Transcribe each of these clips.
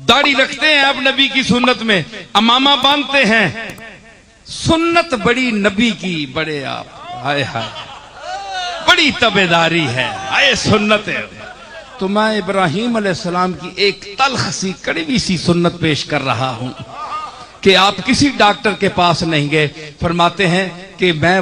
दाढ़ी रखते हैं अब नबी की सुन्नत में, अमामा बांधते हैं, सुन्नत बड़ी नबी की, बड़े आप हाय हाय बड़ी तबेदारी है, आए सुन्नत है। तो मैं इब्राहीम अलैहिस्सलाम की एक तल्ख सी कड़वी सी सुन्नत पेश कर रहा हूं कि आप किसी डॉक्टर के पास नहीं गए। फरमाते हैं कि मैं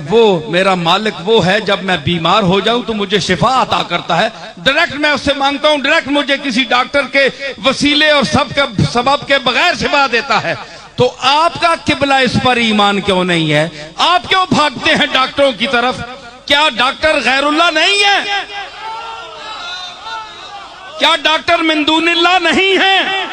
मेरा मालिक वो है, जब मैं बीमार हो जाऊं तो मुझे शिफा अता करता है, डायरेक्ट मैं उससे मांगता हूं, डायरेक्ट मुझे किसी डॉक्टर के वसीले और सबब के बगैर शिफा देता है। तो आपका किबला इस पर ईमान क्यों नहीं है? आप क्यों भागते हैं डॉक्टरों की तरफ? क्या डॉक्टर गैरुल्लाह नहीं है? क्या डॉक्टर मिन दूनिल्लाह नहीं है?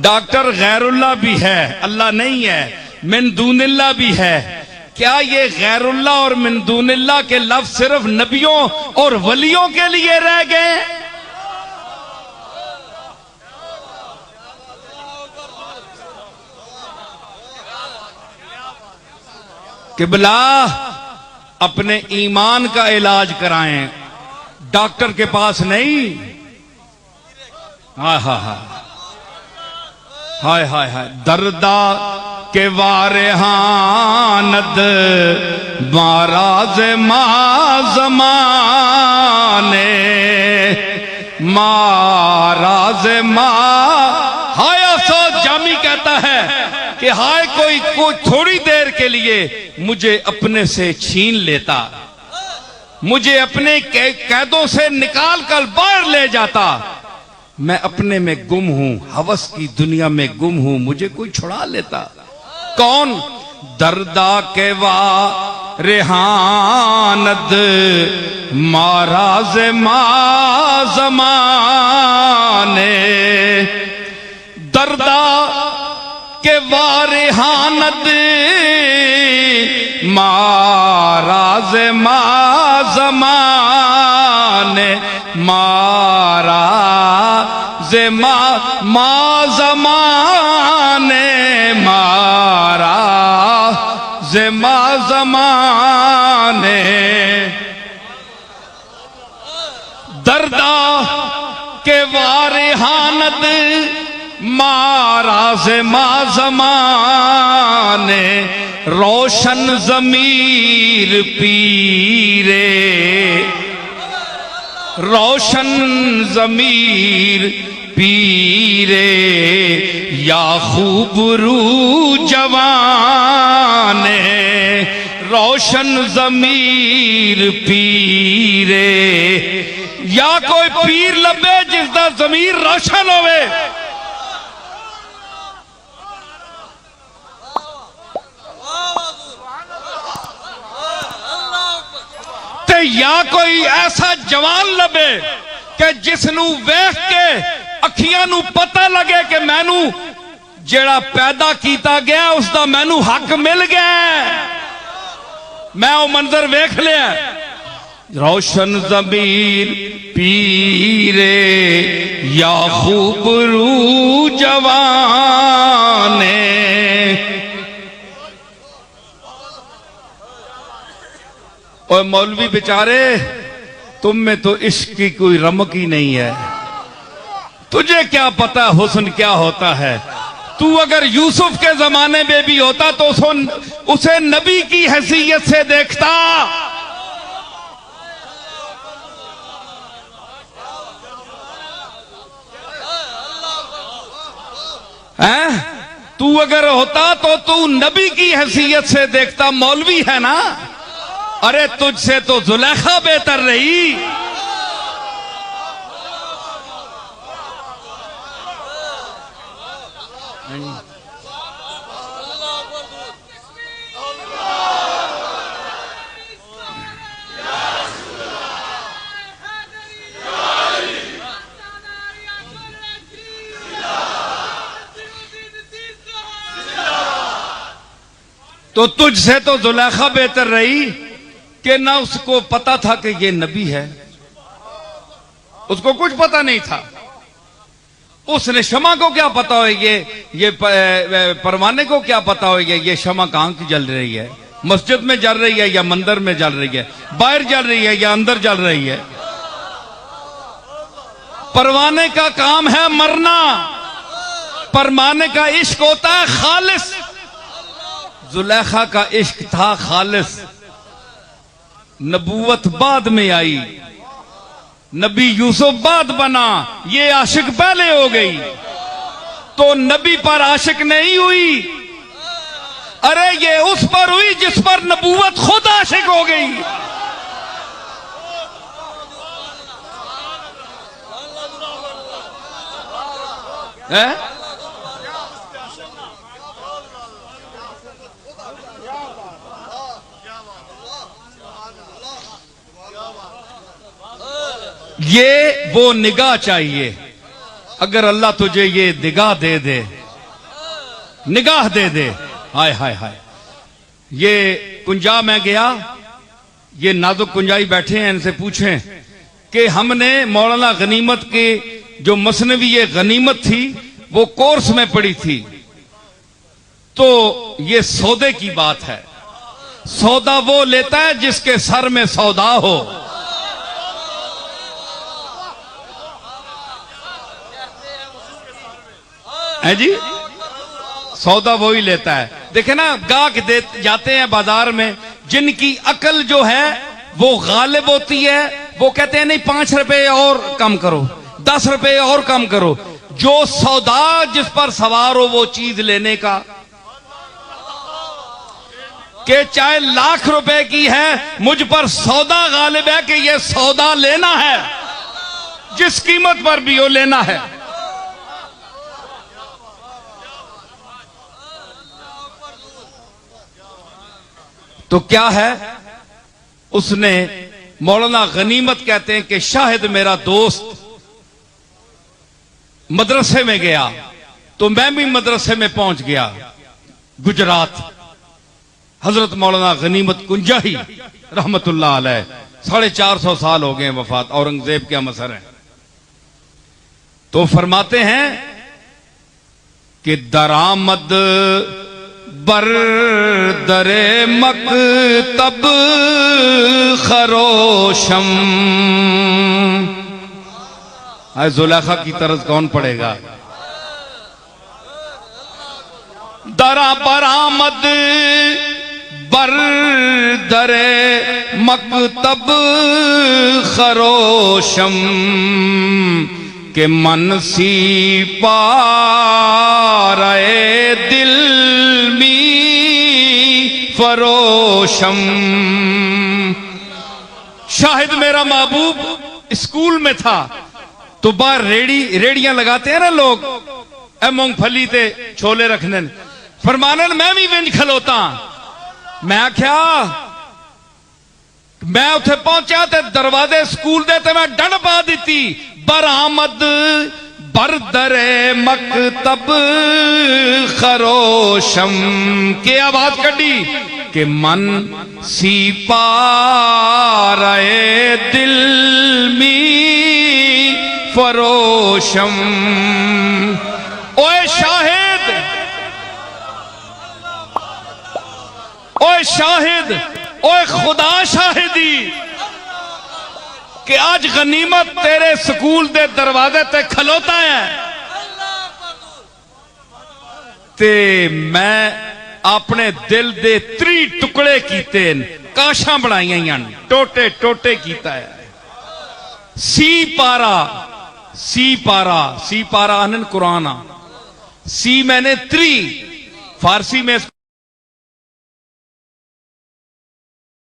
डॉक्टर गैरुल्लाह भी है, अल्लाह नहीं है, मिन दूनिल्लाह भी है। क्या ये गैरुल्लाह और मिन दूनिल्लाह के लफ्ज सिर्फ नबियों और वलियों के लिए रह गए? किबला अपने ईमान का इलाज कराएं, डॉक्टर के पास नहीं। हा हा हा हाय हाय हाय दर्दा के वारे हानद माराज माजमाने, माराज मा हाय सो जामी कहता है कि हाय कोई थोड़ी देर के लिए मुझे अपने से छीन लेता, मुझे अपने कैदों से निकाल कर बाहर ले जाता। मैं अपने में गुम हूं, हवस की दुनिया में गुम हूं, मुझे कोई छुड़ा लेता। कौन? दर्दा के वा रेहानद माराज माजमाने, दर्दा के वा रेहानद माराज माजमाने, मारा मा जमाने, मारा मा जमाने, दर्दा के वारिहानद मारा मा जमाने, रोशन जमीर पीरे, रोशन जमीर पीरे, याकूब रू जवाने, रोशन जमीर पीरे। या कोई पीर लबे जिसदा जमीर रोशन होवे, ते या कोई ऐसा जवान लबे कि जिसनू वेख के अखियां नू पता लगे कि मैनू जेड़ा पैदा किया गया उसका मैनू हक मिल गया, मैं वो मंजर वेख लिया। रोशन जमीर पीरे, याकूब रू जवाने, और मौलवी बेचारे तुम में तो इश्क की कोई रमक ही नहीं है, तुझे क्या पता हुस्न क्या होता है। तू अगर यूसुफ के जमाने में भी होता तो उसे नबी की हैसियत से देखता। हैं? तू अगर होता तो तू नबी की हैसियत से देखता। मौलवी है ना, अरे तुझसे तो जुलेखा बेहतर रही। तो तुझसे तो जुलेखा बेहतर रही कि ना उसको पता था कि ये नबी है, उसको कुछ पता नहीं था। उसने शमा को क्या पता होगी, ये परवाने को क्या पता होगी ये शमा कहां की जल रही है, मस्जिद में जल रही है या मंदिर में जल रही है, बाहर जल रही है या अंदर जल रही है। परवाने का काम है मरना, परवाने का इश्क होता है खालिस। जुलेखा का इश्क था खालिस, नबूवत बाद में आई, नबी यूसुफ बाद बना, ये आशिक पहले हो गई। तो नबी पर आशिक नहीं हुई, अरे ये उस पर हुई जिस पर नबूवत खुद आशिक हो गई। है? ये वो निगाह चाहिए। अगर अल्लाह तुझे ये निगाह दे दे, निगाह दे दे, हाय हाय हाय। ये कुंजा में गया, ये नाजुक कुंजाई बैठे हैं, इनसे पूछें कि हमने मौलाना गनीमत के जो मसनवी ये गनीमत थी वो कोर्स में पढ़ी थी, तो ये सौदे की बात है। सौदा वो लेता है जिसके सर में सौदा हो। है जी, सौदा वो ही लेता है। देखे ना, गाहक दे जाते हैं बाजार में, जिनकी अकल जो है वो गालिब होती है, वो कहते हैं नहीं 5 रुपए और कम करो, 10 रुपए और कम करो। जो सौदा जिस पर सवार हो वो चीज लेने का, कि चाहे लाख रुपए की है, मुझ पर सौदा गालिब है कि ये सौदा लेना है, जिस कीमत पर भी हो लेना है। तो क्या है, उसने मौलाना गनीमत कहते हैं कि शाहिद मेरा दोस्त मदरसे में गया, तो मैं भी मदरसे में पहुंच गया गुजरात। हजरत मौलाना गनीमत कुंजाही रहमतुल्लाह अलैह, 450 साल हो गए वफात, औरंगजेब के हमसर हैं। तो फरमाते हैं कि दरामद बर दरे मकतब खरोशम। जुलेखा की तरज कौन पड़ेगा? दरा बरामद बर दरे मकतब खरोशम, के मन सी पारे दिल फरोशम। शाहिद मेरा महबूब स्कूल में था, तो बाहर रेड़ियां लगाते हैं ना लोग, मूंगफली ते छोले रखने, फरमानन मैं भी विंज खलोता। मैं क्या, मैं उथे पहुंचा ते दरवाजे स्कूल दे ते मैं डंड पा दी, बरामद बरदरे मकतब खरोशम, के आवाज कड़ी कि मन सी पारे दिल मी फरोशम। ओए शाहिद, ओए शाहिद, ओए खुदा शाहिदी कि आज गनीमत तेरे स्कूल दे दरवाजे ते खलोता है, ते मैं अपने दिल दे 3 टुकड़े कीते, काशा बनाइया, टोटे टोटे कीता है। सी पारा, सी पारा, सी पारा आनंद कुरान, सी मैंने 3 फारसी में